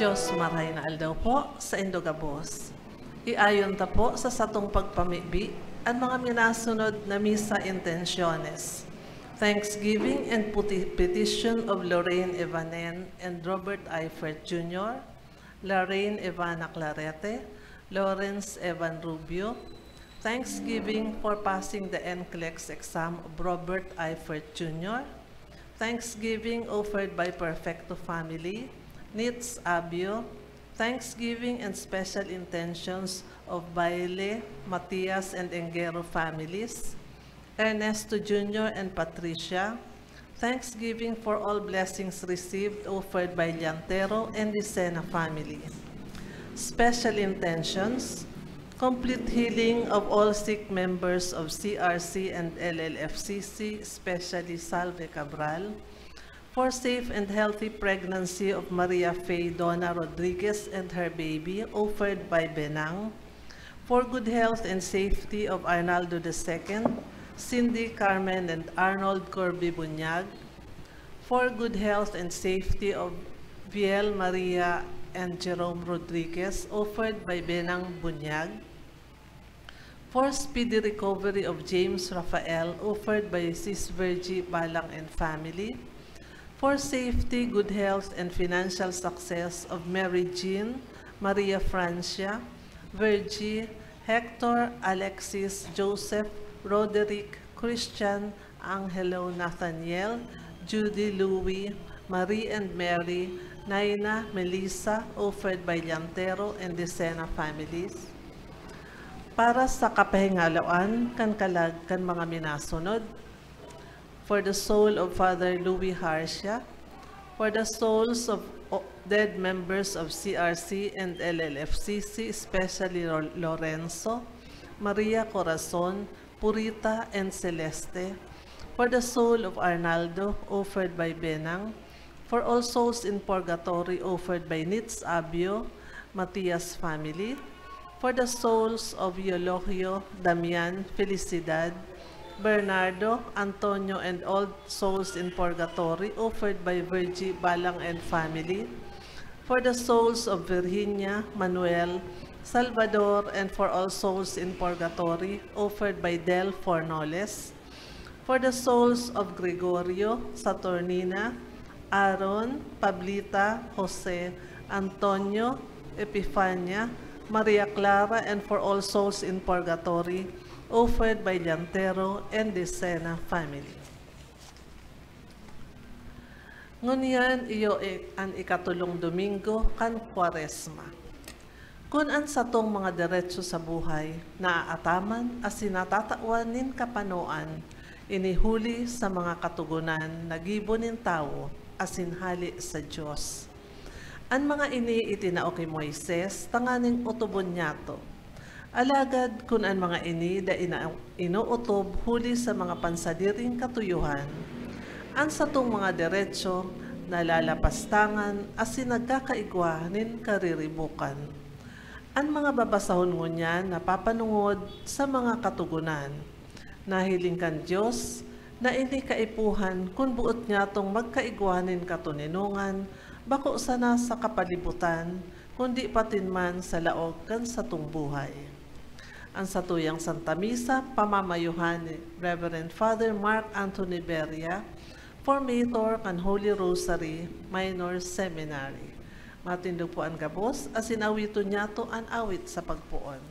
Diyos maray na aldaw po sa Indogabos. Iayon ta po sa satong pagpamibi ang mga minasunod na misa intenciones. Thanksgiving and petition of Lorraine Evanen and Robert Eifert Jr., Lorraine Evana Clarete, Lawrence Evan Rubio. Thanksgiving for passing the NCLEX exam of Robert Eifert Jr. Thanksgiving offered by Perfecto family, Nitz Abio. Thanksgiving and special intentions of Baile, Matias, and Engero families, Ernesto Jr. and Patricia. Thanksgiving for all blessings received offered by Llantero and the Sena family. Special intentions, complete healing of all sick members of CRC and LLFCC, especially Salve Cabral, for safe and healthy pregnancy of Maria Faye Donna Rodriguez and her baby, offered by Benang, for good health and safety of Arnaldo II, Cindy Carmen and Arnold Corby Bunyag, for good health and safety of Viel Maria and Jerome Rodriguez, offered by Benang Bunyag, for speedy recovery of James Rafael, offered by Sis Virgie Balang and family, for safety, good health, and financial success of Mary Jean, Maria Francia, Virgie, Hector, Alexis, Joseph, Roderick, Christian, Angelo, Nathaniel, Judy, Louie, Marie and Mary, Naina, Melissa, offered by Llantero and the Sena families. Para sa kapahingalawan, kan kalag, kan mga minasunod, for the soul of Father Louis Harcia, for the souls of dead members of CRC and LLFCC, especially Lorenzo, Maria Corazon, Purita, and Celeste, for the soul of Arnaldo, offered by Benang, for all souls in purgatory, offered by Nitz Abio, Matias family, for the souls of Eulogio, Damian, Felicidad, Bernardo, Antonio, and all souls in purgatory, offered by Virgie Balang and family, for the souls of Virginia, Manuel, Salvador, and for all souls in purgatory, offered by Del Fornoles, for the souls of Gregorio, Saturnina, Aaron, Pablita, Jose, Antonio, Epifania, Maria Clara, and for all souls in purgatory, offered by Llantero and the Sena family. Ngunyan iyo ang ikatulong Domingo kan Kwaresma. Kung an satong mga diretso sa buhay, naaataman as sinatatawanin kapanoan, inihuli sa mga katugunan na gibonin tao asinhali sa Diyos. Ang mga ini itinao kay Moises, tanganing utubon niyato. Alagad kun ang mga ini da inuutob huli sa mga pansadiring katuyuhan, ang satong mga diretso na lalapastangan as sinagkakaigwanin kariribukan. Ang mga babasahon ngunyan na papanungod sa mga katugunan, nahiling kan Diyos na ini kaipuhan kung buot niya tong magkaigwanin katuninungan, bako sana sa kapalibutan, kundi patinman sa laog kan satong buhay. Ang satuyang Santa Misa, pamamayuhan ni Reverend Father Mark Anthony Beria, Formator kan Holy Rosary Minor Seminary. Matindog po ang gabos, as sinawito niya to ang awit sa pagpuon.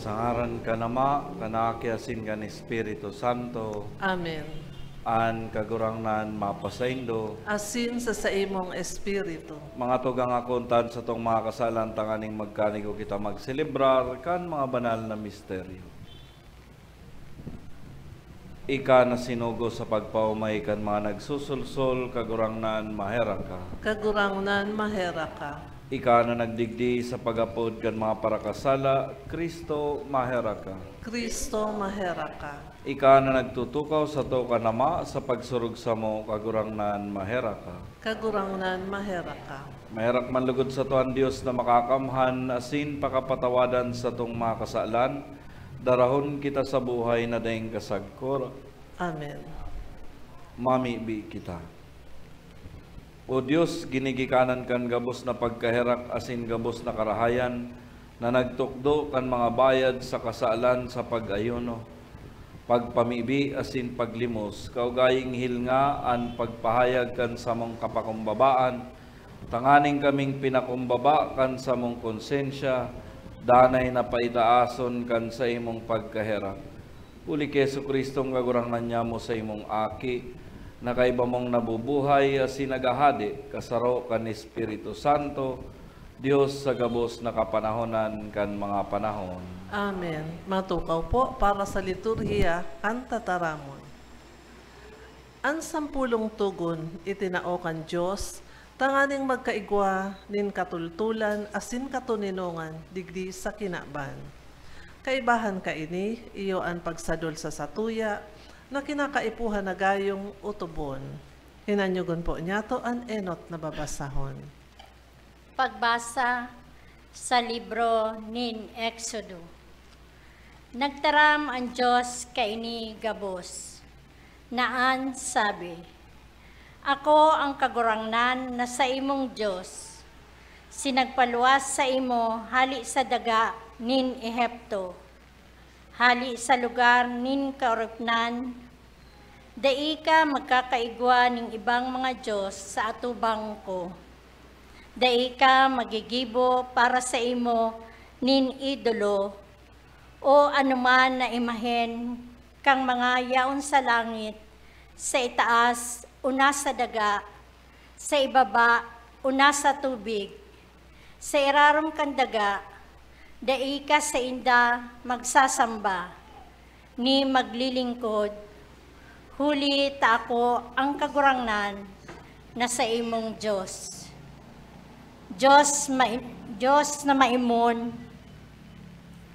Sangaran ka nama, kanakiasin ka ni Espiritu Santo, Amen. an kagurangnan mapasaindo, Asin sa imong espiritu. mga tugang akuntan sa tong mga kasalan tanganing magkanigo kita magselebrar kan mga banal na misteryo. Ika na sinugo sa pagpaumay kan mga nagsusulsol, kagurangnan mahera ka. Kagurangnan mahera ka. Ika na nagdigdi sa pagapod kan mga parakasala, Kristo mahera ka. Kristo mahera ka. Ika na nagtutukaw sa to kanama sa pagsurug sa mo, kagurangnan mahera ka. Kagurangnan mahera ka. Maherak manlugod sa to ang Diyos na makakamhan, asin pakapatawadan sa tong mga kasalan, darahon kita sa buhay na daing kasagkor. Amen. Mamibi kita. O Diyos, ginigikanan kan gabos na pagkaherak asin gabos na karahayan, na nagtukdo kan mga bayad sa kasalan sa pag-ayuno, pagpamibi asin paglimos, kaugaying hilnga an pagpahayag kan sa mong kapakumbabaan, tanganing kaming pinakumbaba kan sa mong konsensya, danay na paitaason kan sa imong pagkaherak. Uli kay Jesucristong kagurangnan niya mo sa imong aki, na kaiba mong nabubuhay asin nagahadi, kasaro kan Espiritu Santo, Diyos sa gabos na kapanahonan kan mga panahon. Amen. Matukaw po para sa liturhiya kan tataramon. Ang sampulong tugon itinaokan Diyos, tanganing magkaigwa nin katultulan asin katuninongan digdi sa kinaban. Kaibahan ka ini, iyo ang pagsadol sa satuya, na kinakaipuhan na gayong utubon. Hinanyugon po niya to an enot na babasahon. Pagbasa sa libro nin Exodo. Nagtaram ang Diyos kaini gabos, naan sabi, ako ang kagurangnan na sa imong Diyos, sinagpaluwas sa imo hali sa daga nin Ehipto, hali sa lugar nin kauripnan, dai ka magkakaigwa ning ibang mga Diyos sa atubang ko. Dai ka magigibo para sa imo nin idolo, o anuman na imahen kang mga yaon sa langit, sa itaas o nasa daga, sa ibaba o nasa tubig, sa irarom kang daga, dai ka sa inda magsasamba, ni maglilingkod, huli ta ako ang kagurangnan na sa imong Diyos. Diyos na maimon,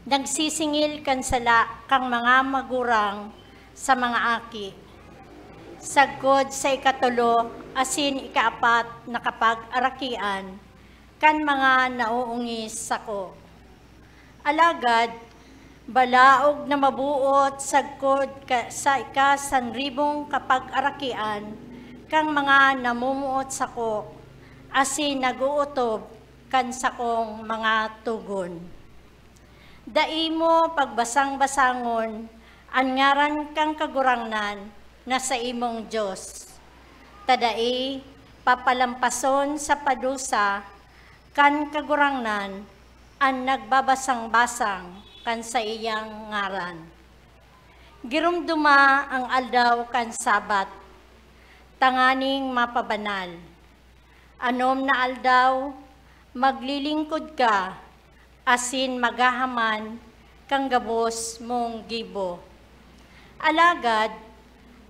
nagsisingil kansala kang mga magurang sa mga aki. Sagkod sa ikatulo, asin ikaapat na kapag-arakian, kan mga nauungis sako. Alagad, balaog na mabuot sagkod sa ika-1,000 kapag-arakian, kang mga namumuot sako, asin naguutob kan sakong mga tugon. Dai mo pagbasang-basangon, ang ngaran kang kagurangnan na sa imong Diyos. Tadai papalampason sa padusa, kan kagurangnan, ang nagbabasang-basang kan sa iyang ngaran. Girumduma ang aldaw kan Sabat, tanganing mapabanal. Anom na aldaw, maglilingkod ka, asin magahaman kang gabos mong gibo. Alagad,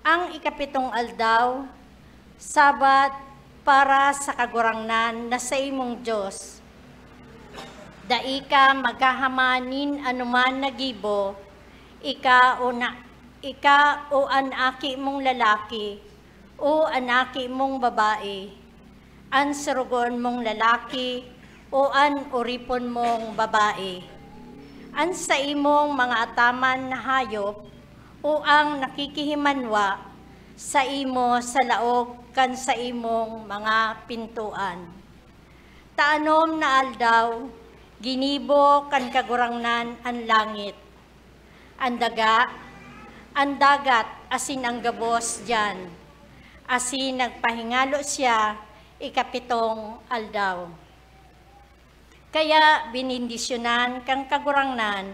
ang ikapitong aldaw, Sabat para sa kagurangnan na sa imong Diyos. Dai ka maghahamanin anuman na gibo, ika o anaki mong lalaki, o anaki mong babae, an surugon mong lalaki, o an uripon mong babae, an sa imong mga ataman na hayop, o ang nakikihimanwa sa imo sa laog kan sa imong mga pintuan. Taanom na aldaw, ginibo kan kagurangnan ang langit, ang dagat asin ang gabos diyan, asin nagpahingalo siya ikapitong aldaw. Kaya binindisyonan kang kagurangnan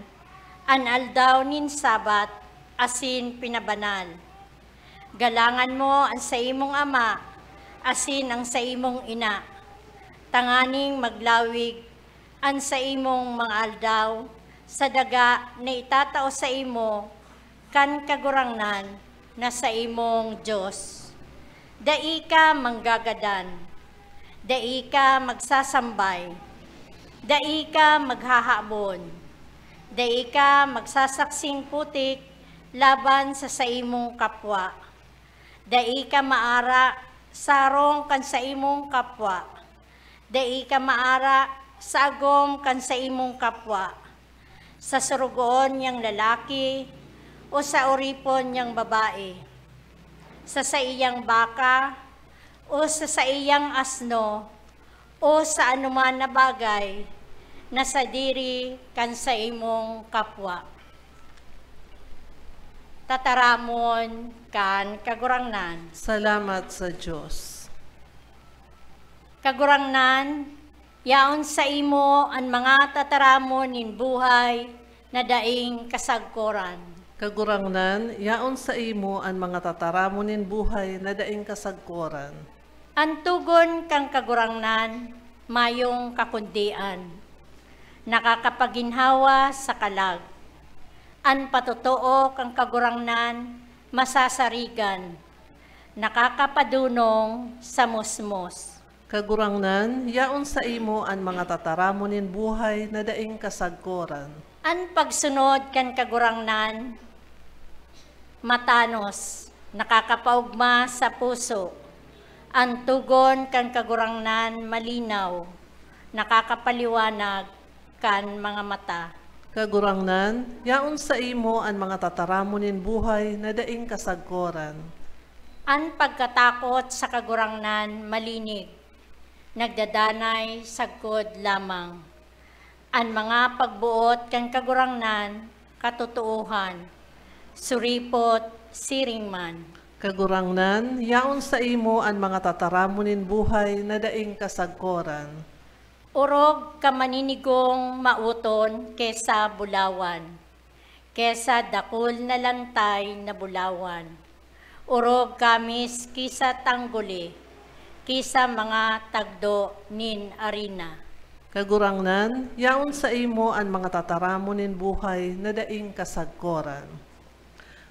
aldaw nin Sabat, asin pinabanal. Galangan mo ang sa imong ama, asin ang sa imong ina. Tanganing maglawig ang sa imong mga aldaw, sa daga na itatao sa imo, kan kagurangnan na sa imong Diyos. Dai ka manggagadan, dai ka magsasambay, dai ka maghahabon, dai ka magsasaksing putik laban sa imong kapwa. Dai ka maara sarong kan sa imong kapwa. Dai ka maara sagom kan sa imong kapwa. Sa surugoon niyang lalaki o sa uripon niyang babae. Sa iyang baka o sa iyang asno o sa anuman na bagay na sa diri kan sa imong kapwa. Tataramon kan kagurangnan. Salamat sa Diyos. Kagurangnan, yaon sa imo ang mga tataramon nin buhay na daing kasagkoran. Kagurangnan, yaon sa imo ang mga tataramonin buhay na daing kasagkoran. Ang tugon kang kagurangnan, mayong kakundian. Nakakapaginhawa sa kalag. Ang patotoo kang kagurangnan, masasarigan. Nakakapadunong sa musmos. Kagurangnan, yaon sa imo ang mga tataramonin buhay na daing kasagkoran. Ang pagsunod kan kagurangnan, matanos, nakakapaugma sa puso. Ang tugon kan kagurangnan, malinaw, nakakapaliwanag kan mga mata. Kagurangnan, yaon sa imo ang mga tataramonin buhay na daing kasagkoran. Ang pagkatakot sa kagurangnan, malinig, nagdadanay sagkod lamang. Ang mga pagbuot kan kagurangnan, katutuuhan, suripot, siringman. Kagurangnan, yaon sa imo ang mga tataramonin buhay na daing kasagkoran. Urog ka maninigong mauton kesa bulawan, kesa dakul na lantay na bulawan. Urog kamis kisa tangguli, kisa mga tagdo nin arina. Kagurangnan, yaon sa imo ang mga tataramonin buhay na daing kasagkoran.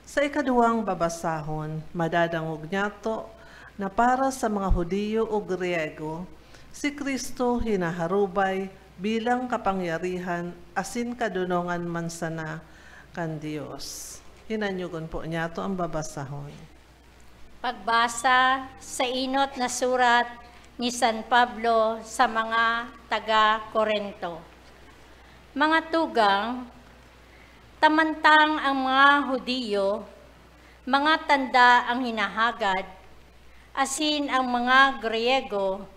Sa ikaduhang babasahon, madadangog niyato na para sa mga Hudiyo o Griego, si Kristo hinaharubay bilang kapangyarihan asin kadunongan man sana kan Dios. Hinanyugon po niyato ang babasahon. Pagbasa sa inot na surat ni San Pablo sa mga taga-Korento. Mga tugang, tamantang ang mga Hudiyo, mga tanda ang hinahagad, asin ang mga Griego,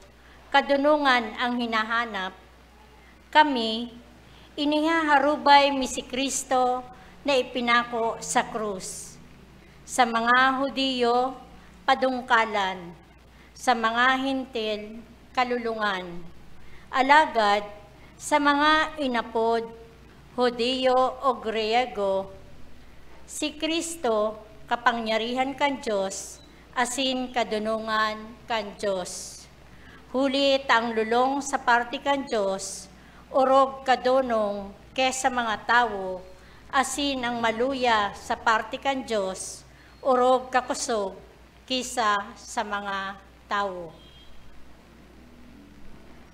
kadunungan ang hinahanap, kami, inihaharubay mi si Kristo na ipinako sa krus. Sa mga Hudiyo, padungkalan, sa mga Hintil, kalulungan. Alagad, sa mga inapod, Hudiyo o Griego, si Kristo, kapangyarihan kan Diyos, asin kadunungan kan Diyos. Hulit ang lulong sa parte kan Diyos, urog kadunong kesa mga tao, asin ang maluya sa parte kan Diyos, urog kakusog kisa sa mga tao.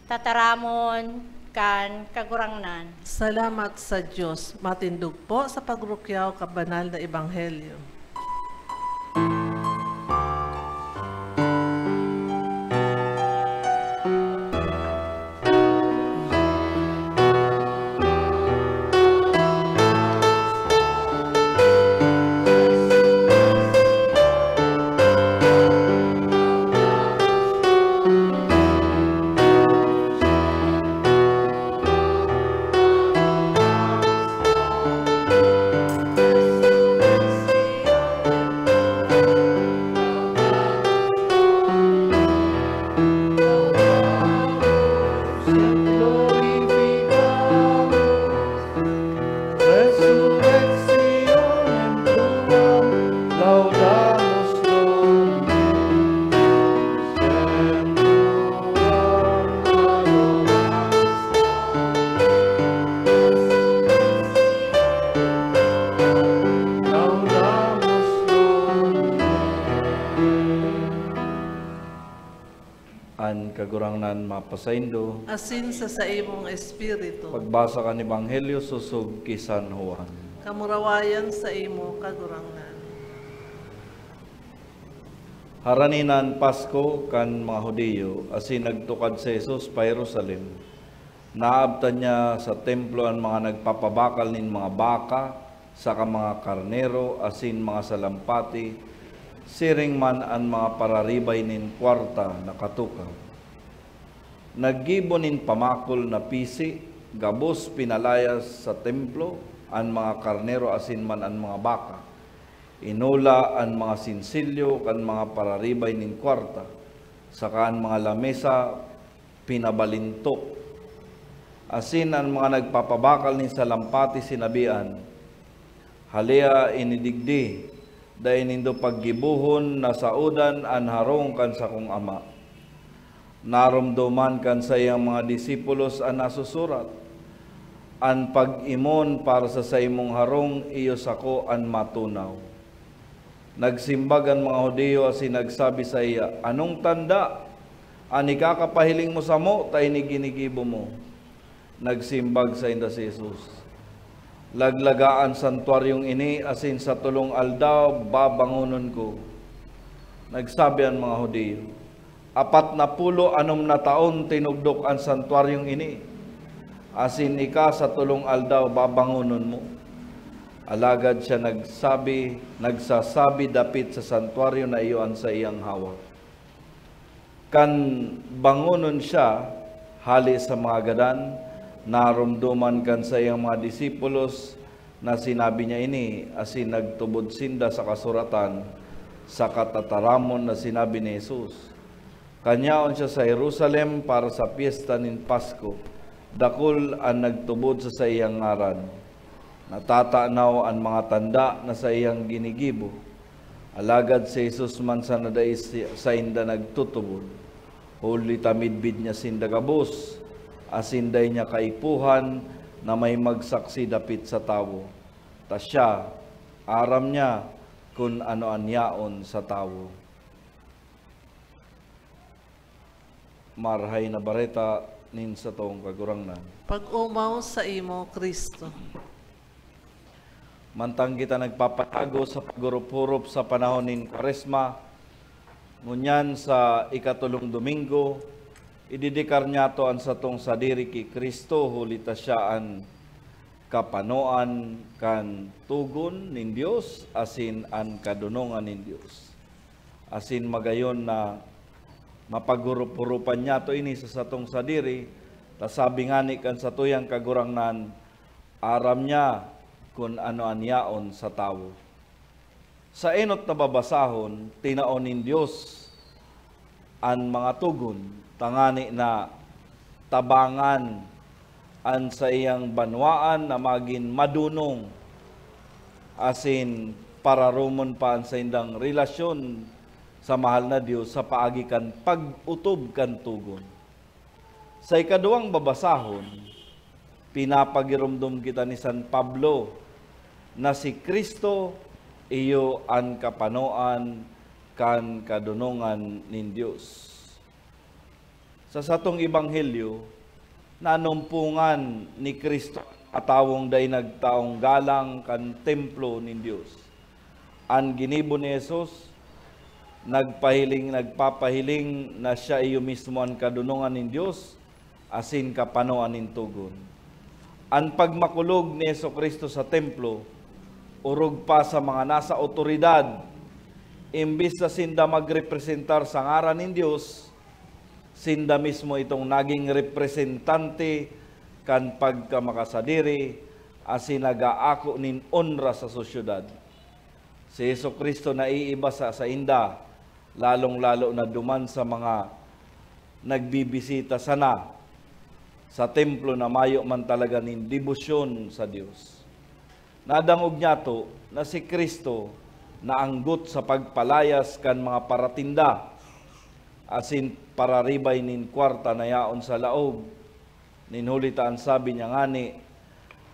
Tataramon kan kagurangnan. Salamat sa Diyos. Matindog po sa pagrukyaw kabanal na Ebanghelyo. kagurangnan mapasaindo. asin sa imong espiritu, Pagbasa kan Ebanghelyo susug ki San Juan. kamurawayan sa imo kagurangnan. Haraninan Pasko kan mga Hudiyo, asin nagtukad sa Jesus pa Jerusalem. Naabtan niya sa templo ang mga nagpapabakal nin mga baka, saka mga karnero, asin mga salampati, siring man ang mga pararibay nin kwarta na katukaw. Naggibo nin pamakol na pisi, gabos pinalayas sa templo, ang mga karnero asin man ang mga baka. Inula ang mga sinsilyo kan mga pararibay nin kwarta, saka ang mga lamesa pinabalintok. Asin ang mga nagpapabakal nin salampati sinabian, halia inidigdi, dahil nindo paggibuhon na saudan an harong kan sa kong ama. Narumduman kan sa iyang mga disipulos an nasusurat, an pag-imon para sa imong harong iyo sako an matunaw. Nagsimbag ang mga Hudiyo asin nagsabi sa iya, anong tanda an ikakapahiling mo sa mo, tay ni ginigibo mo? Nagsimbag sa inda si Jesus, laglagaan santuaryong ini asin sa tulong aldaw babangunon ko. Nagsabi ang mga Hudiyo, 46 na taon tinugdok ang santuaryong ini, asin ika sa tulong aldaw babangunon mo. Alagad siya nagsasabi dapit sa santuaryo na iyon sa iyang hawak. Kan bangunon siya, hali sa mga gadan, narumduman kan sa iyang mga disipulos na sinabi niya ini, asin nagtubod sinda sa kasuratan sa katataramon na sinabi ni Jesus. Kanyaon siya sa Jerusalem para sa piyesta nin Pasko, dakul ang nagtubod sa iyang ngaran. Natatanaw ang mga tanda na sa iyang ginigibo. Alagad si Jesus man sa nadais sa inda nagtutubod. Huli tamidbid niya sinda gabos, asinday niya kaipuhan na may magsaksi dapit sa tawo. Ta siya, aram niya kung ano anyaon sa tawo. Marhay na bareta nin sa tong kagurangnan. Pag-umaw sa imo, Kristo. Mantang kita nagpapatago sa pagurup-hurup sa panahon nin Kwaresma, ngunyan sa ikatulong Domingo, ididikar niya to ang satong sadiri ki Kristo, hulita siya ang kapanoan kan tugon nin Dios, asin ang kadunongan nin Dios. Asin magayon na mapagurup-hurupan niya to ini sa satong sadiri, tasabi nga ni kan sa tuyang kagurangnan, aram niya kung ano anyaon sa tawo. Sa enot na babasahon, tinaon nin Dios ang mga tugon, tangani na tabangan an sa iyang banwaan na maging madunong, asin pararumon pa an sa indang relasyon sa mahal na Dios sa paagi kan pag-utob kan tugon. Sa ikaduwang babasahon, pinapagirumdum kita ni San Pablo na si Kristo iyo ang kapanoan kan kadunongan nin Dios. Sa satong ebanghelyo, nanumpungan ni Kristo atawong day nagtaong galang kan templo nin Dios. Ang ginibo ni Jesus, nagpapahiling na siya iyo mismo ang kadunongan nin Dios, asin kapanoan nin tugon. Ang pagmakulog ni Jesucristo sa templo, urog pa sa mga nasa otoridad, imbis na sinda magrepresentar sa ngaran ng Diyos, sinda mismo itong naging representante kan pagkamakasadiri, asin nagaako nin onra sa sosyudad. Si Jesucristo na iiba sa inda, lalong-lalo na duman sa mga nagbibisita sana sa templo na mayo man talaga nin debosyon sa Diyos. Nadangog niya to na si Kristo naanggot sa pagpalayas kan mga paratinda, asin pararibay nin kwarta na yaon sa laog. Ninhulita ang sabi niya ngani,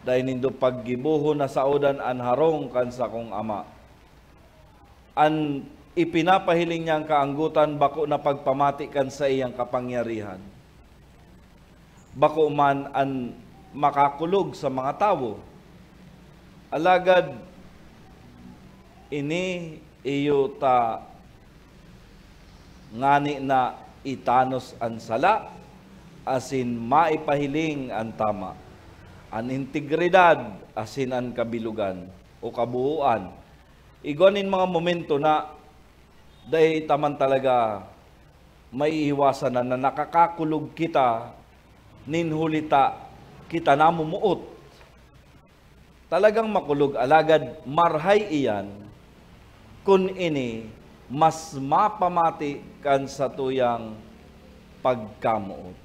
dahil nindo paggibuho na saudan an harong kan sa kong ama. An ipinapahiling niyang kaanggutan bako na pagpamati kan sa iyang kapangyarihan. Bako man an makakulog sa mga tao. Alagad ini iyo ta ngani na itanos an sala asin maipahiling an tama. An integridad asin an kabilugan o kabuuan. Igonin mga momento na dahil taman talaga may iwasan na nakakakulog kita, ninhulita kita namumuot. Talagang makulog, alagad marhay iyan, kun ini mas mapamati kan sa tuyang pagkamuot.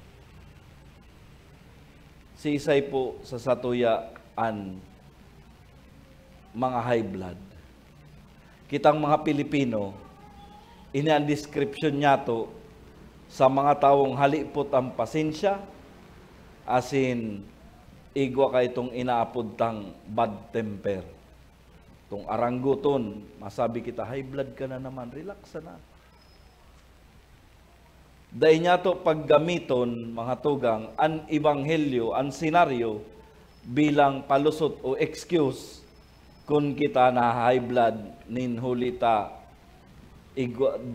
Si isay po sa satuyaan mga high blood. Kitang mga Pilipino, ini ang description niya to sa mga taong halipot ang pasensya, asin igwa ka itong inaapod tang bad temper. Itong arangguton, masabi kita, high blood ka na naman, relax na. Dahil niya to paggamiton, mga tugang, ang ebanghelyo, ang senaryo, bilang palusot o excuse kung kita na high blood, ninhulita,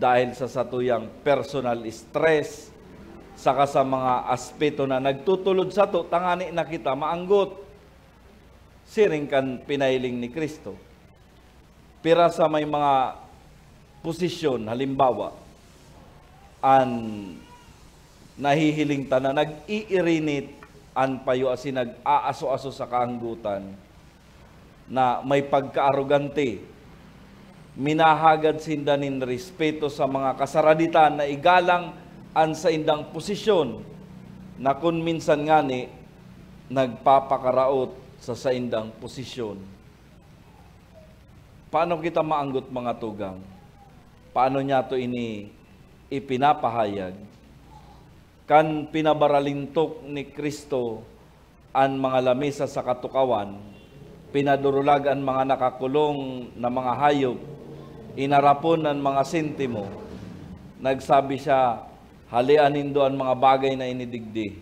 dahil sa satuyang personal stress, saka sa mga aspeto na nagtutulod sa to, tangani na kita maanggot. Siring kan pinailing ni Kristo. Pira sa may mga posisyon, halimbawa, an nahihiling ta na nag-iirinit an payo asin nag-aaso-aso sa kaanggutan na may pagkaarogante, minahagad sindanin respeto sa mga kasaraditan na igalang an sa indang posisyon na kung minsan nga ni nagpapakaraot sa saindang posisyon. Paano kita maanggot mga tugang? Paano niya to ini ipinapahayag? Kan pinabaralintok ni Kristo ang mga lamesa sa katukawan, pinadurulag ang mga nakakulong na mga hayop, inarapon ang mga sentimo, nagsabi siya, halian nindo ang mga bagay na inidigdi.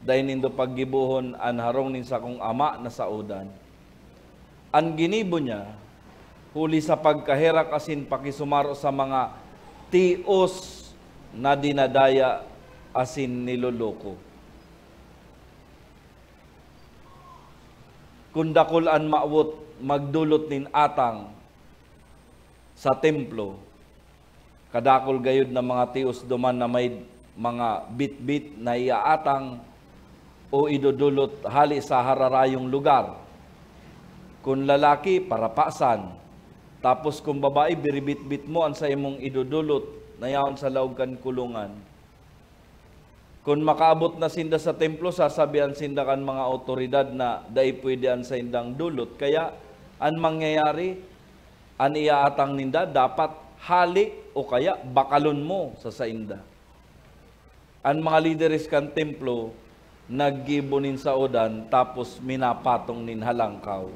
Dahil nindo paggibuhon ang harong nin sa kong ama na saudan. Ang ginibo niya, huli sa pagkaherak asin pakisumaro sa mga tios na dinadaya asin niloloko. Kundakul an maawot magdulot nin atang sa templo, kadakol gayud na mga tios duman na may mga bit-bit na iaatang o idudulot hali sa hararayong lugar. Kung lalaki, parapasan. Tapos kung babae, biribit-bit mo ang sa imong idudulot na yaon sa laog kan kulungan. Kung makaabot na sinda sa templo, sasabihan sinda kan mga otoridad na dai pwede an sa indang dulot. Kaya, ang mangyayari, ang iaatang ninda, dapat hali o kaya bakalon mo sa sainda. Ang mga lideres kan templo, naggibunin sa odan, tapos minapatong nin halangkaw.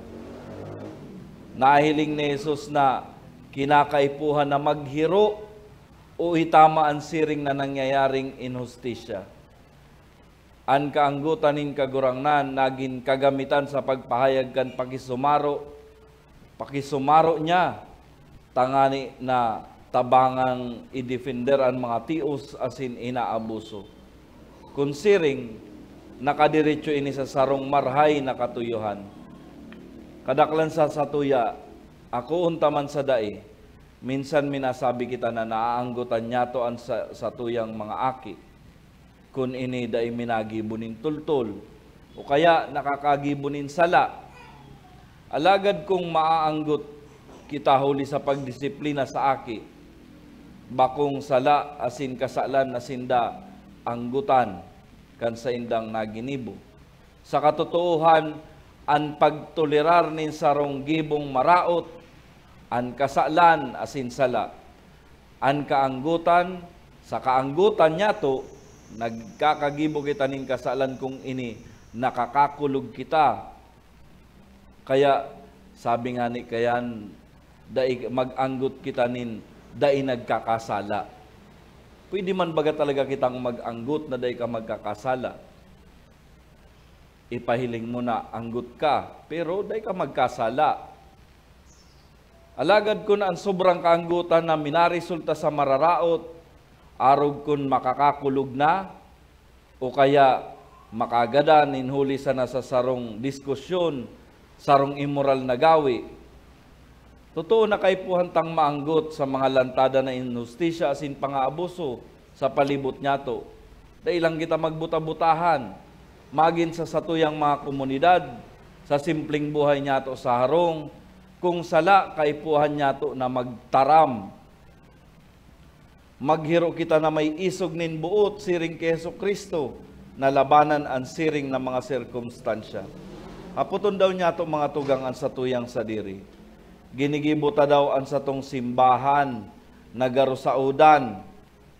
Nahiling ni Jesus na kinakaipuhan na maghiro o itama ang siring na nangyayaring inhustisya. Ang kaanggutan nin kagurangnan, naging kagamitan sa pagpahayag kan pakisumaro niya, tangani na tabangang i-defender ang mga tios asin inaabuso. Kunsiring, nakadiretso ini sa sarong marhay na katuyuhan. Kadaklan sa satuya, ako untaman sa dai, minsan minasabi kita na naaanggutan niya to ang satuyang mga aki. Kung ini dai minagibunin tultol, o kaya nakakagibunin sala. Alagad kung maaanggot kita huli sa pagdisiplina sa aki, bakong sala asin kasalan na sinda anggutan kan sa indang naginibo. Sa katotohan, ang pagtolerar nin sarong gibong maraot, ang kasalan asin sala, ang kaanggutan, sa kaanggutan niya to, nagkakagibo kita nin kasalan kung ini, nakakakulog kita. Kaya, sabi nga ni kayan, mag-anggot kita nin dai nagkakasala. Pwede man baga talaga kitang mag-anggot na dai ka magkakasala. Ipahiling mo na anggot ka, pero dai ka magkasala. Alagad kun ang sobrang kaanggutan na minaresulta sa mararaot, arog kun makakakulog na, o kaya makagada ninhuli sa nasa sarong diskusyon, sarong immoral na gawi. Totoo na kay puhantang maanggot sa mga lantada na inustisya asin pangaabuso sa palibot niyato. Dahil lang kita magbuta-butahan, magin sa satuyang mga komunidad, sa simpleng buhay niyato sa harong, kung sala kay puhan niyato na magtaram. Maghiro kita na may isog nin buot siring kay Jesucristo na labanan ang siring na mga sirkumstansya. Haputon daw niyato mga tugang ang satuyang sadiri. Ginigibuta daw ang satong simbahan, nagarusaudan,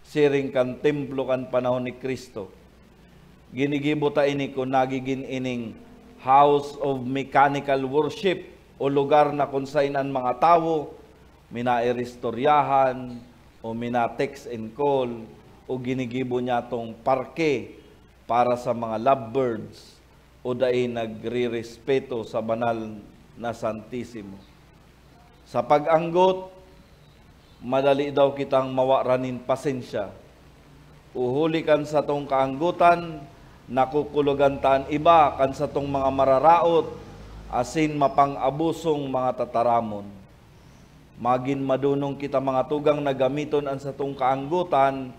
siring kan templo kan panahon ni Kristo. Ginigibuta ini kung nagiging ining house of mechanical worship o lugar na kung sainan mga tao, minaeristoryahan o mina-text and call o ginigibo niya tong parke para sa mga lovebirds o dahil nagre-respeto sa banal na Santissimo. Sa pag-anggot, madali daw kitang mawaranin pasensya. Uhuli kan sa tong kaanggutan, nakukulugan taan iba kan sa tong mga mararaot, asin mapang-abusong mga tataramon. Magin madunong kita mga tugang na gamiton ang sa tong kaanggutan,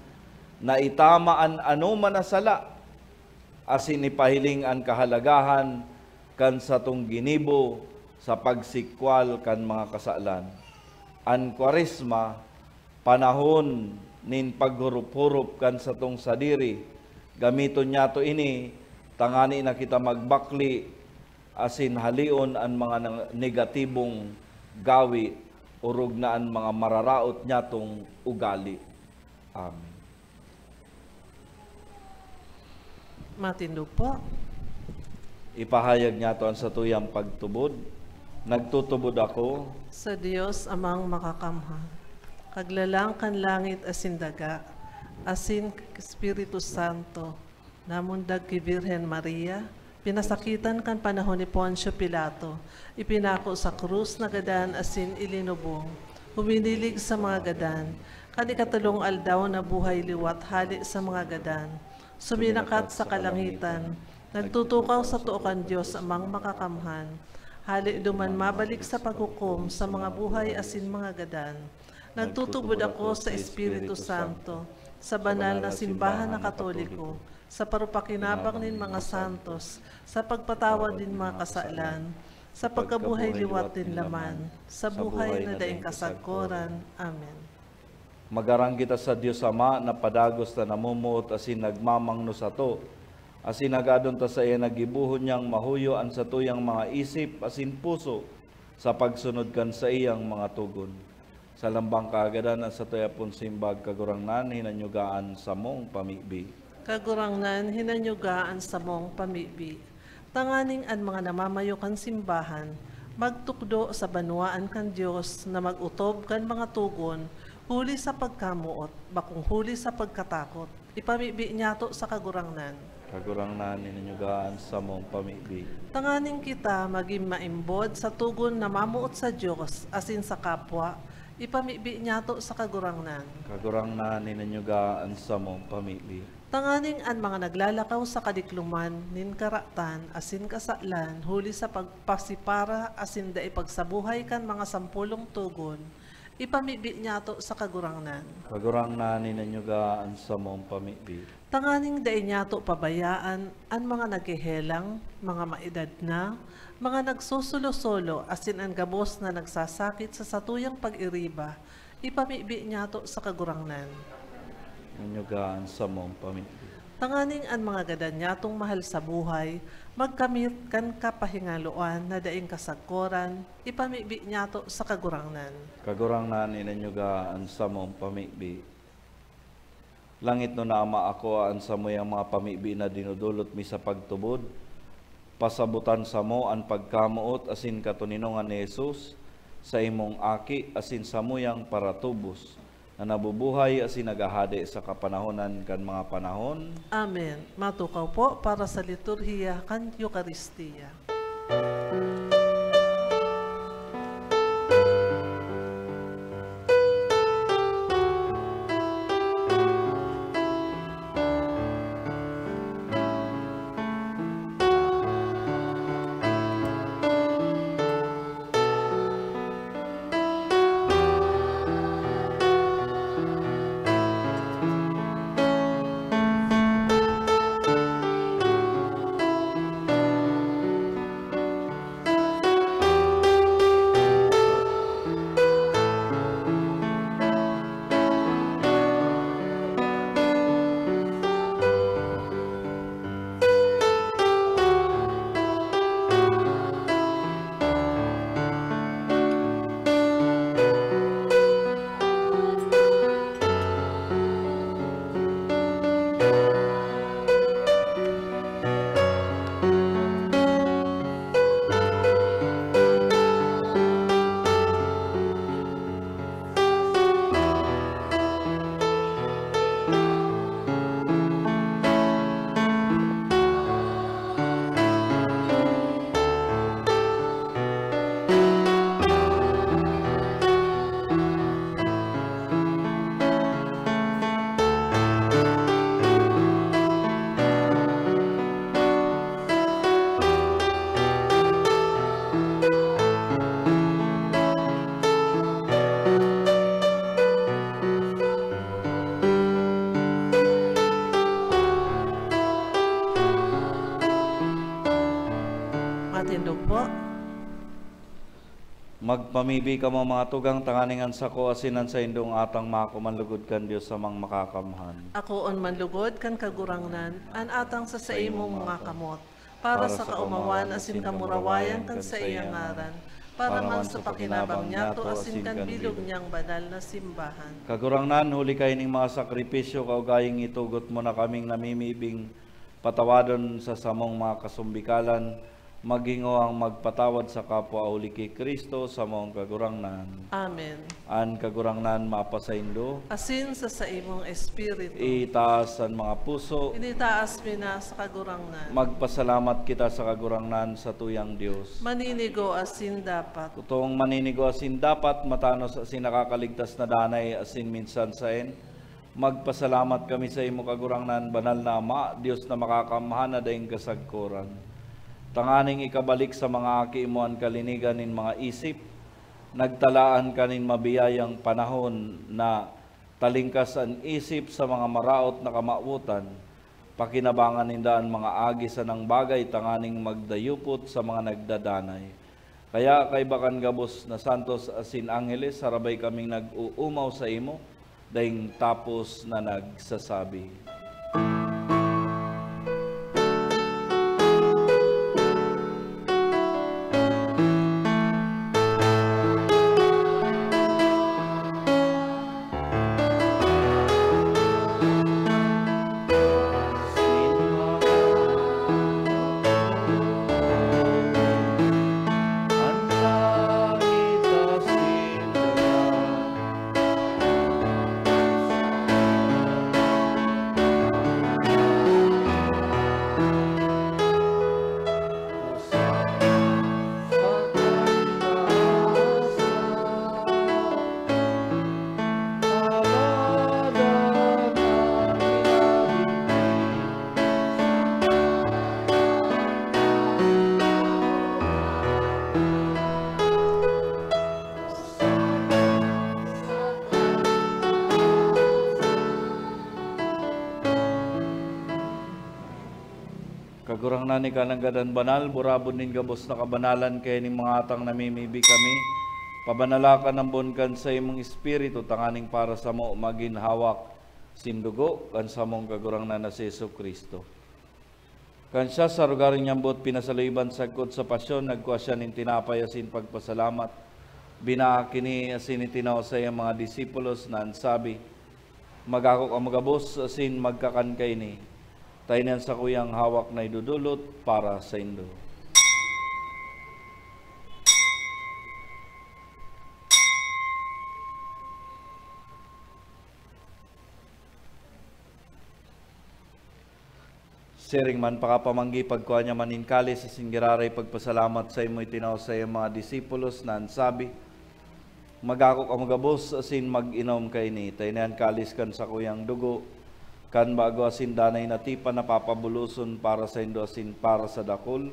na itamaan ano manasala, asin ipahiling ang kahalagahan kan sa tong ginibo, sa pagsikwal kan mga kasalan. An Kwaresma, panahon nin paghurup-hurup kan sa tong sadiri, gamiton niya to ini, tangani na kita magbakli, asin halion ang mga negatibong gawi, urog na ang mga mararaot niya tong ugali. Amen. Matindog po. Ipahayag niya to ang satuyang pagtubod. Nagtutubod ako Sa Dios amang makakamha, kaglalang kan langit asin daga, asin Espiritu Santo, namundag ki Birhen Maria, pinasakitan kan panahon ni Poncio Pilato, ipinako sa krus na gadan asin ilinubong, huminilig sa mga gadan, kanikatulong aldaw na buhay liwat hali sa mga gadan, suminakat sa kalangitan, nagtutukaw sa tuokan Diyos amang makakamhan, hali duman mabalik sa paghukom sa mga buhay asin mga gadan. Nagtutubod ako sa Espiritu Santo, sa banal na simbahan na Katoliko, sa parupakinabang nin mga santos, sa pagpatawad din mga kasalan, sa pagkabuhay liwat din laman, sa buhay na daing kasagkoran. Amen. Magarang kita sa Diyos Ama na padagos na namumuot asin nagmamangno sa to. Asin nagadon ta sa iya nagibuhon niyang mahuyo ang satuyang mga isip asin puso sa pagsunod kan sa iyang mga tugon. Sa lambang kaagadan ang satuya pon simbag kagurangnan hinanyugaan sa mong pamibi. Kagurangnan hinanyugaan sa mong pamibi. Tanganing an mga namamayo kan simbahan, magtukdo sa banwaan kan Dios na magutob kan mga tugon, huli sa pagkamuot, bakong huli sa pagkatakot. Ipamibi niya to sa kagurangnan. Kagurangnan hinanyugaan sa mong pamibi. Tanganing kita maging maimbod sa tugon na mamuot sa Diyos asin sa kapwa, ipamibi niya to sa kagurangnan. Kagurangnan hinanyugaan sa mong pamibi. Tanganing an mga naglalakaw sa kadikluman, nin karatan, asin kasaklan, huli sa pagpasipara, asin da ipagsabuhay kan mga sampulong tugon, ipamibi niya to sa kagurangnan. Kagurangnan hinanyugaan sa mong pamibi. Tanganing da niya to pabayaan, an mga naghihelang, mga maedad na, mga nagsusulo-solo, asin ang gabos na nagsasakit sa satuyang pag-iriba, ipamibi niya to sa kagurangnan. Hinanyugaan sa mong pamibi. Tanganing an mga gadan niyatong mahal sa buhay, magkamit kan kapahingaluan na daing kasagkoran, ipamibi niya to sa kagurangnan. Kagurangnan hinanyugaan sa mong pamibi. Langit no na Ama, ako ang sa mo yung mga pamibi na dinudulot mi sa pagtubod, pasabutan sa mo ang pagkamuot asin katuninongan ni Jesus sa imong aki asin sa muyang paratubos. na nabubuhay asin nagahade sa kapanahonan kan mga panahon. Amen. Matukaw po para sa liturhiya kan Eucharistia. Matindog po. Magpamibi ka mo mga tugang tanganingan sa ko asinan sa indong atang makumanlugod kan Dios sa mang makakamhan. Ako on manlugod kan kagurangnan, an atang sa imong mga kamot, para sa kaumawan asin kamurawayan kan sa iyang ngaran, para man sa pakinabang niya to asin kan bilog niyang banal na simbahan. Kagurangnan, huli kayo ning mga sakripisyo, kaugaying itugot mo na kaming namimibing patawadon sa samong mga kasumbikalan, magingo ang magpatawad sa kapwa uli kay Kristo sa mong kagurangnan. Amen. An kagurangnan mapasaindo, Asin sa imong espiritu, itaas ang mga puso, initaas mi na sa kagurangnan. magpasalamat kita sa kagurangnan sa tuyang Dios. Maninigo asin dapat. Totoong maninigo asin dapat, matanos asin nakakaligtas na danay asin minsan saen. Magpasalamat kami sa imo kagurangnan, banal na Ama, Dios na makakamahana daing kasagkuran. Tanganing ikabalik sa mga akimuan kalinigan nin mga isip, nagtalaan kanin mabiyayang panahon na talingkas ang isip sa mga maraot na kamautan, pakinabangan nindaan mga agisa ng bagay, tanganing magdayupot sa mga nagdadanay. Kaya kay bakan gabos na santos asin angeles, sarabay kaming nag-uumaw sa imo, daing tapos na nagsasabi. Kagurang na ni kananggadan banal, burabon nin gabos na kabanalan kaya ni mga atang namimibi kami. Pabanalakan ng bonkan sa imong espiritu, tanganing para sa mo maginhawak sindugo, kan sa mong kagurang na si Jesu Kristo. Kan siya sa rugaring niyambot, pinasaluiban sagkot sa pasyon, nagkuha siya nin tinapay asin pagpasalamat. Binaakini asin itinaw sa iyang mga disipulos na ansabi, magakok ang magabos asin magkakan kay ni. Tainan sa kuyang hawak na idudulot para sa indo. Siring man pakapamanggi pagkuha niya maninkali sa singgiraray pagpasalamat sa imo itinaw sa iyong mga disipulos na ansabi, magako ka magabos asin mag-inom kay ni, taynayan kalis kan sa kuyang dugo, kan bago asin danay natipa napapabuluson para sa indo asin para sa dakol,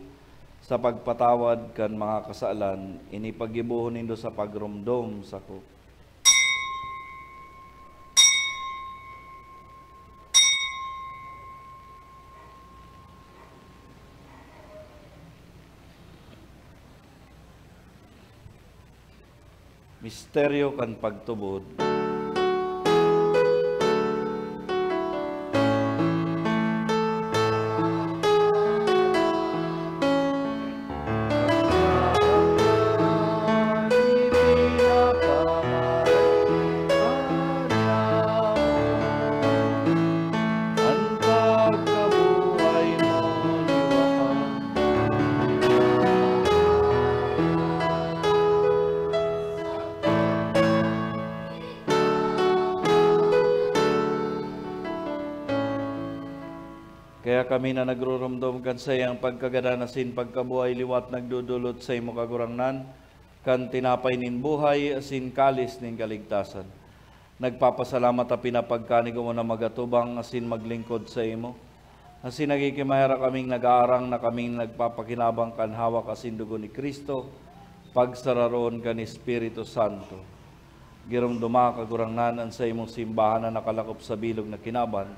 sa pagpatawad kan mga kasaalan, inipagibuhon nindo sa pagrumdom sa ko. Misteryo kan pagtubod. Kaya kami na nagrurumdum kan sa iyang pagkagadanasin, pagkabuhay liwat nagdudulot sa imo kagurangnan, kan tinapay nin buhay, asin kalis nin kaligtasan. Nagpapasalamat a pinapagkanig mo na magatubang, asin maglingkod sa imo. Asin nagikimahera kaming nag-aarang na kaming nagpapakinabang kan hawak asin dugo ni Kristo, pagsararoon kan Espiritu Santo. Girumduma kagurangnan sa imong simbahan na nakalakop sa bilog na kinaban,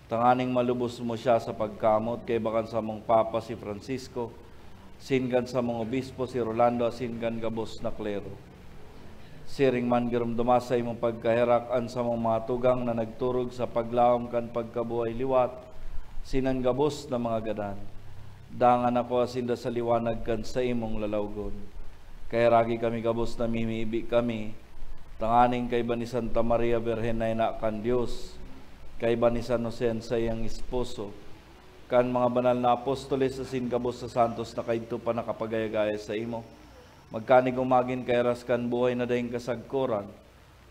tanganing malubos mo siya sa pagkamot, kay bakan sa mong Papa si Francisco, singan sa mong Obispo si Rolando, singan gabos na klero. Siring man girumduma sa imong pagkaherakan sa mong mga tugang na nagturog sa paglawom kan pagkabuhay liwat, sinan gabos na mga gadan. Dangan ako asinda sa liwanag kan sa imong lalawgon. Kaya ragi kami gabos na mimibi kami, tanganing kay ba ni Santa Maria Virgen na ina kan Diyos, kay ba ni San Jose sa iyang esposo, kan mga banal na apostoles asin gabos sa santos na kaidto pa nakapagayagaya sa imo, magkanig umagin kay raskan buhay na dayeng kasagkuran,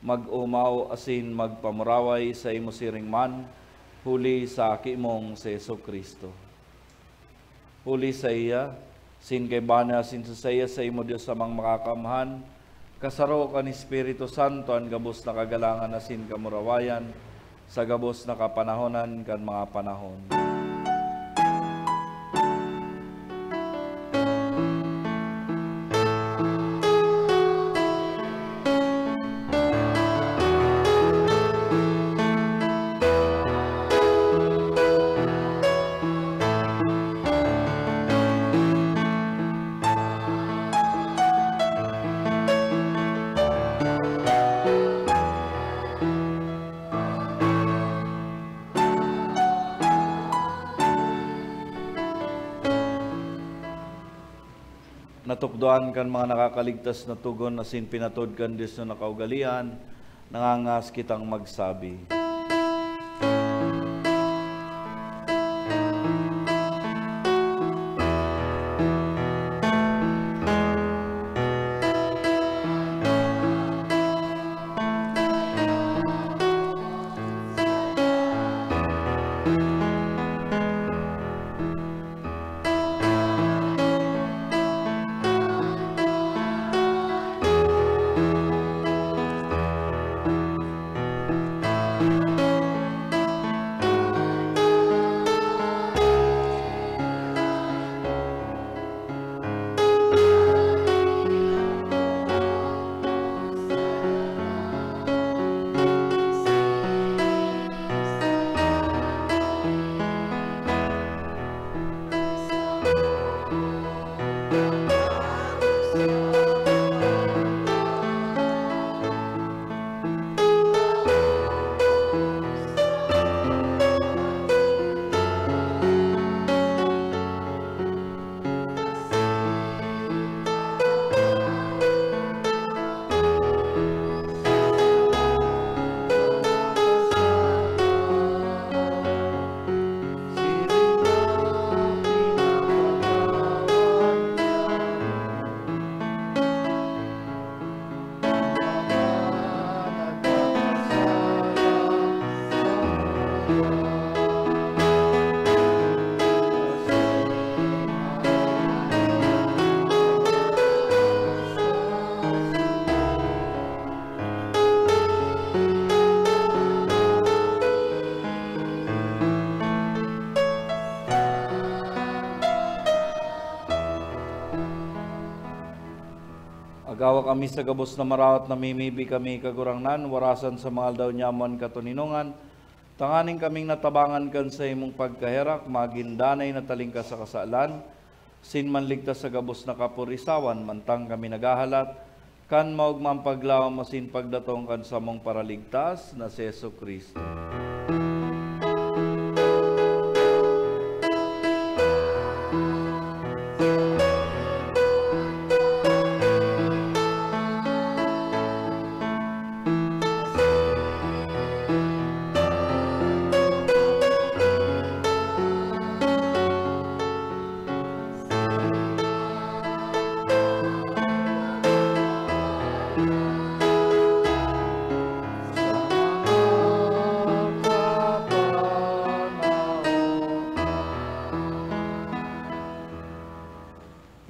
mag-umaw asin magpamuraway sa imo siring man, huli sa aki mong si Jesucristo. Huli sa iya, sin kay bana asin sa iya sa imo Diyos samang makakamhan, kasaro kan Espiritu Santo ang gabos na kagalangan asin kamurawayan, sa gabos na kapanahonan kan mga panahon. Natukdoan kan mga nakakaligtas na tugon asin pinatod kan Diyos na nakaugalian, nangangas kitang magsabi. Agawa kami sa gabos na marawat na mimibi kami kagurangnan, warasan sa mga daw nyaman katuninungan, tanganing kaming natabangan kan sa imong pagkaherak, magindanay na talingka sa kasalan, sin manligtas sa gabos na kapurisawan, mantang kami nagahalat, kan maugmang paglawan masin pagdatong kan sa mong paraligtas na si Yesu Kristo.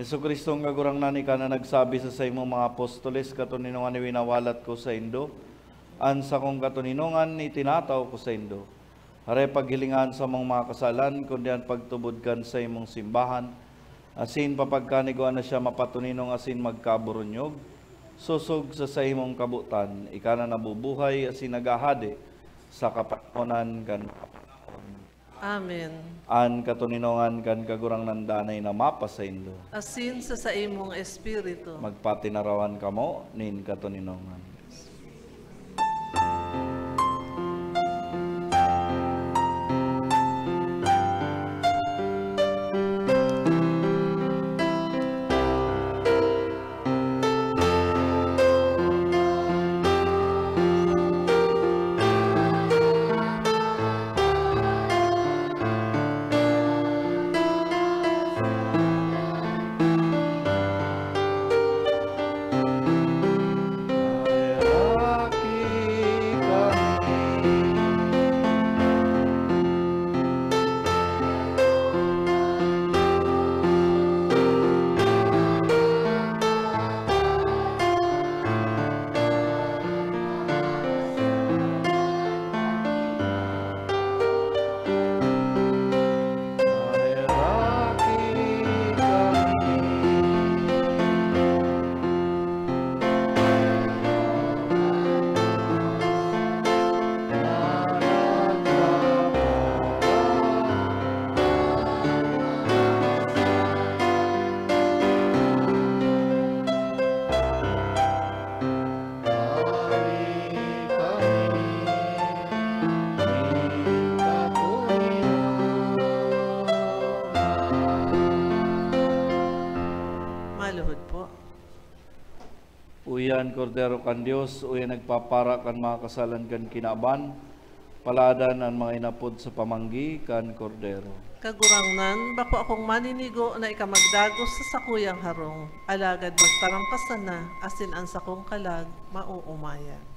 Yesu Kristo ang kagurangnan ika na nagsabi sa imong mga apostoles, katuninungan ni winawalat ko sa Indo, an sa kong katuninungan itinataw ko sa Indo. Hare paghilingan sa mong mga kasalan, kundi ang pagtubod kan sa imong simbahan, asin papagkaniguan na siya mapatuninong asin magkaburunyog, susog sa imong kabutan, ika na nabubuhay asin nagahade sa kapanahonan kan Amen. an katuninongan kan kagurang nandanay na mapa sa Indo. Asin sa imong espiritu. Magpatinarawan kamo nin katuninongan. Uyan kordero kan Dios, uyan nagpapara kan mga kasalan kan kinaban, paladan ang mga inapod sa pamanggi kan kordero. Kagurangnan, bako akong maninigo na ikamagdagos sa sakuyang harong, alagad magtarangkasan na, asin ang sakong kalag, mauumayan.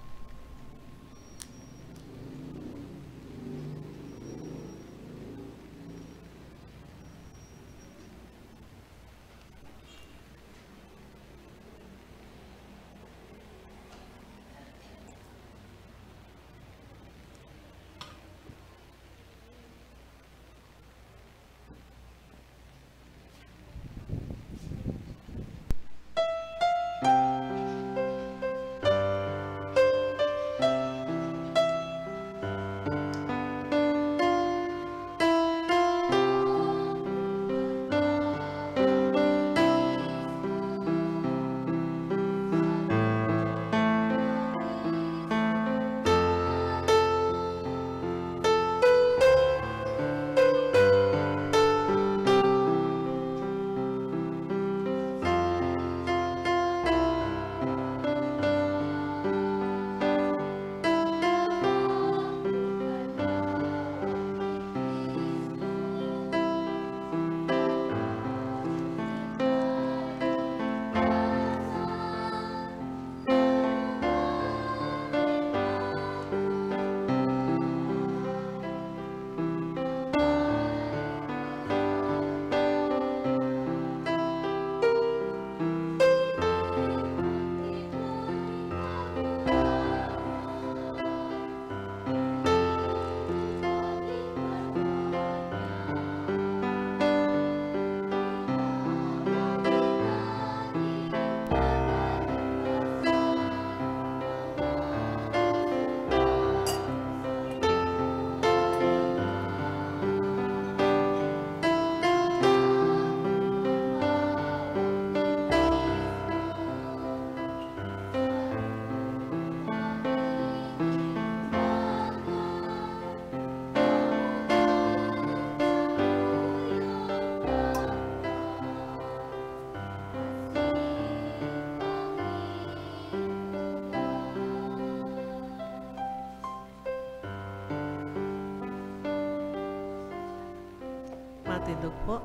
Matindog po.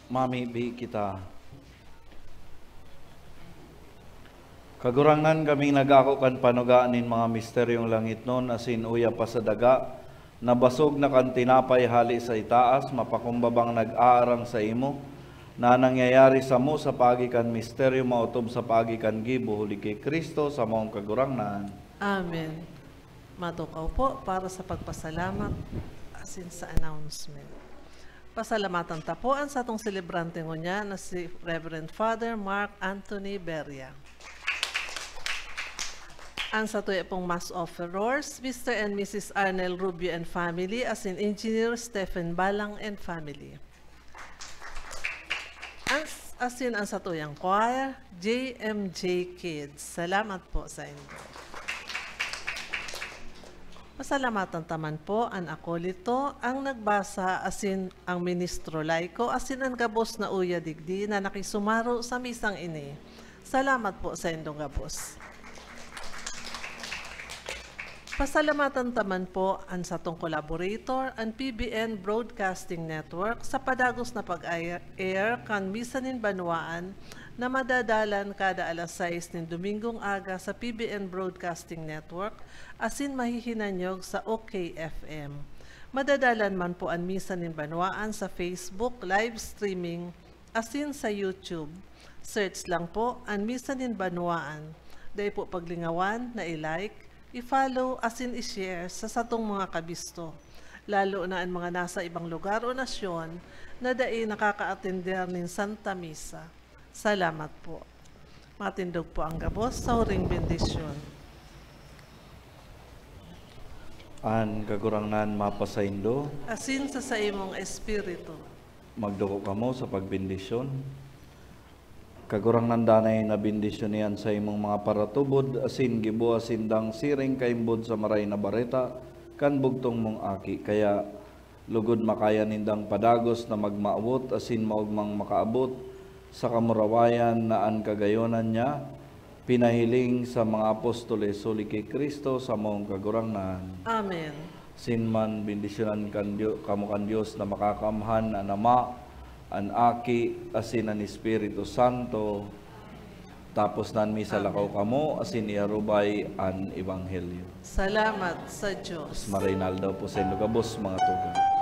Mami, bi kita. Kagurangnan kaming nagako kan panugaanin mga misteryong langit nun, asin uya pa sa daga, nabasog na kan tinapay hali sa itaas, mapakumbabang nag-aarang sa imo, na nangyayari sa mo sa pagikan misteryo mautob sa pagikan gibo, huli kay Kristo sa maong kagurangnan. Amen. Matukaw po para sa pagpasalamat asin sa announcement. Pasalamatan tapuan sa atong celebrante ngunya na si Reverend Father Mark Anthony Beria. Ang sa tuya pong mass offerors, Mr. and Mrs. Arnel Rubio and family, as in Engineer Stephen Balang and family. As in ang sa tuyang choir, JMJ Kids. Salamat po sa inyo. Pasalamatan taman po ang akolito, ang nagbasa asin ang ministro laiko, asin ang gabos na uya digdi na nakisumaro sa misang ini. Salamat po sa indong gabos. Pasalamatan taman po ang satong collaborator, ang PBN Broadcasting Network sa padagos na pag-air kan Misanin Banwaan na madadalan kada alas 6 ng Domingong aga sa PBN Broadcasting Network asin mahihinanyog sa OKFM. Madadalan man po ang Misanin Banwaan sa Facebook live streaming asin sa YouTube. Search lang po ang Misanin Banwaan. Dahil po paglingawan na i-like, i-follow asin i-share sa satong mga kabisto. Lalo na ang mga nasa ibang lugar o nasyon na dai nakaka-attender ng Santa Misa. Salamat po. Matindog po ang gabos sa huring bendisyon. An kagurangnan mapasaindo, Asin sa imong espiritu. magduko kamo sa pagbendisyon. Kagurangnan danay na bendisyon niyan sa imong mga paratubod, asin gibuha sindang siring kaimbod sa maray na bareta, kan bugtong mong aki. Kaya lugod makaya nindang padagos na magmaabot, asin maugmang makaabot, sa kamurawayan na ang kagayonan niya, pinahiling sa mga apostoles suli kay Kristo sa maong kagurangnan. Amen. Sinman bendisyonan kamo kan Dios na makakamhan an Ama, an Aki, asin an Espiritu Santo. Tapos nan misa lakaw kamo, asin iarubay an Ebanghelyo. Salamat sa Diyos. Marinal daw po sa inyo kabos mga tugang.